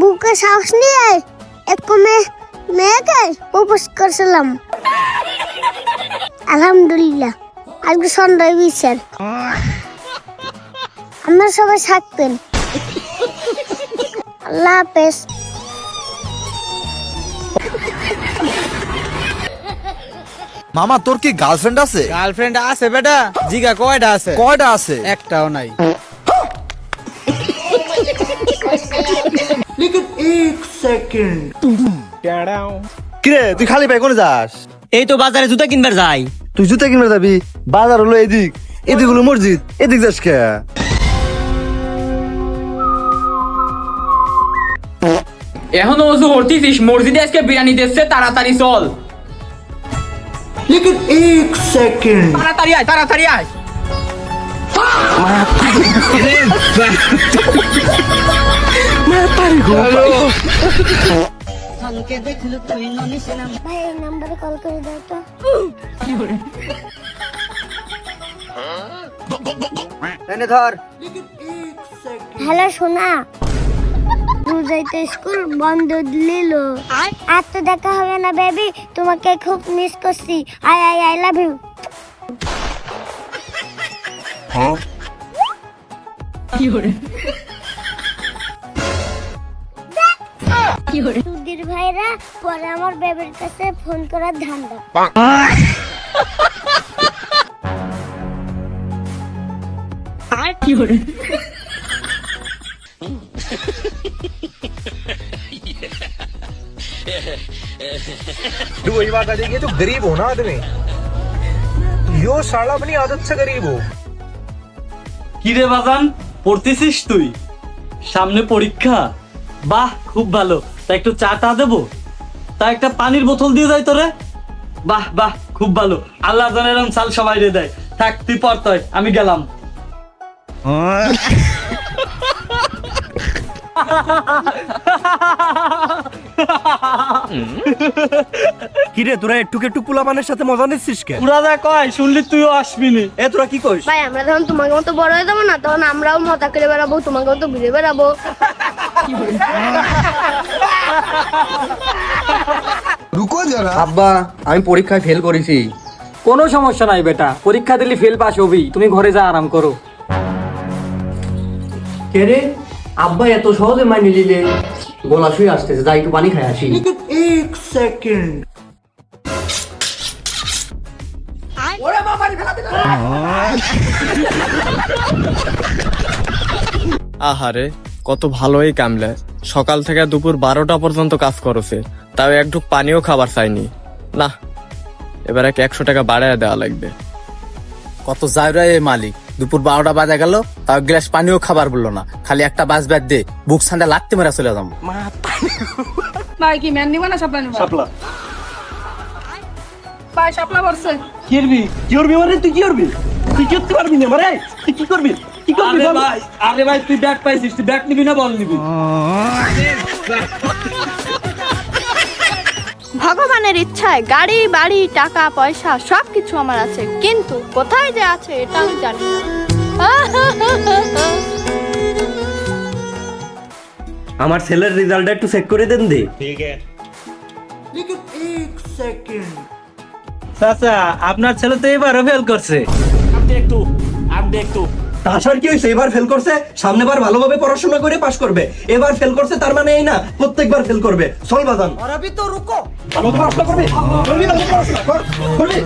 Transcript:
বুকে সাহস নিয়ে এক মেয়েকে প্রপোজ করছিলাম। আলহামদুলিল্লাহ আজকে সন্ধ্যায় বিচার। আমরা সবাই থাকবেন। আল্লাহ হাফেজ। মামা তোর কি গার্লফ্রেন্ড আছে? গার্লফ্রেন্ড আছে বেটা? জিগা কয়টা আছে? কয়টা আছে? একটাও নাই। কিরে তুই খালি পাই কোনে যাস? এই তো বাজারে জুতা কিনবার যাই। তুই জুতা কিনবে যাবি? বাজার হলো এদিক, এদিক হলো মসজিদ, এদিক যাস কে? এখনো ওজু করতেছিস? মসজিদে আজকে বিরিয়ানি দিচ্ছে, তাড়াতাড়ি চল। তাড়াতাড়ি আয়, তাড়াতাড়ি আয়। ভাই এই নাম্বারে কল করে দাও তো। ধর। হ্যালো সোনা, বুঝাইতে স্কুল বন্ধ দিল। আর তো দেখা হবে না বেবি, তোমাকে খুব মিস করছি। I love you. সুধীর ভাইরা পরে আমার বেবির কাছে ফোন করার ধান্দা। वही बात आ जाएगी, जो गरीब हो ना आदमी, यो साला अपनी आदत से गरीब हो। কিরে বাজান, পড়তেছিস তুই? সামনে পরীক্ষা? বাহ, খুব ভালো। তা একটু চা টা দেবো? তা একটা পানির বোতল দিয়ে যাই তোরে। বাহ বাহ, খুব ভালো। আল্লাহ জানের চাল সবাই রে দেয়। থাক তুই পড়তয়, আমি গেলাম। কিরে তোরা একটু একটু পোলাপানের সাথে মজা নিচ্ছিস কে? পুরা যা কয় শুনলি তুইও আসবি নি। এ তোরা কি কইস? ভাই আমরা যখন তোমাকে মতো বড় হয়ে যাবো না, তখন আমরাও মজা করে বেড়াবো, তোমাকে মতো ঘুরে বেড়াবো। আব্বা, আমি পরীক্ষায় ফেল করেছি। কোনো সমস্যা নাই বেটা, পরীক্ষা দিলে ফেল পাস হবি। তুমি ঘরে যা আরাম করো। কে রে আব্বা এত সহজে মাইনে নিলে? গলা শুয়ে আসতেছে, যাই একটু পানি খাই আসি। আহারে কত ভালোই কামলে, সকাল থেকে দুপুর 12টা পর্যন্ত কাজ করছে, তাও এক ঢুক পানিও খাবার চাইনি। না, এবার 100 টাকা বাড়ায় দেওয়া লাগবে। কত জায়গা এ মালিক, দুপুর 12টা বাজে গেল, তাও এক গ্লাস পানিও খাবার বললো না, খালি একটা বাস ব্যাট দে, বুক ঠান্ডা লাগতে মেরা চলে যাবো। ভাই কি ম্যান নিবা না শাপলা নিবা? শাপলা। ভাই শাপলা বলছে। কি করবি? কি করবি মানে? তুই কি করবি? তুই কি করতে পারবি না মানে? তুই কি করবি? কি করবি ভাই? আরে ভাই তুই ব্যাগ পাইছিস, তুই ব্যাগ নিবি না বল নিবি? ভগবানের ইচ্ছায় গাড়ি বাড়ি টাকা পয়সা সবকিছু আমার আছে, কিন্তু কোথায় যে আছে এটা আমি জানি না। আমার ছেলের রেজাল্টটা একটু চেক করে দেন দে। চাচা, আপনার ছেলে তো এবারও ফেল করছে। তাছাড়া কি হয়েছে? এবার ফেল করছে, সামনেবার ভালোভাবে পড়াশোনা করে পাশ করবে। এবার ফেল করছে তার মানে এই না প্রত্যেকবার ফেল করবে। চল বাজান। और अभी तो रुको। ভালো পড়াশোনা করবি, করবি ভালো পড়াশোনা কর, করবি।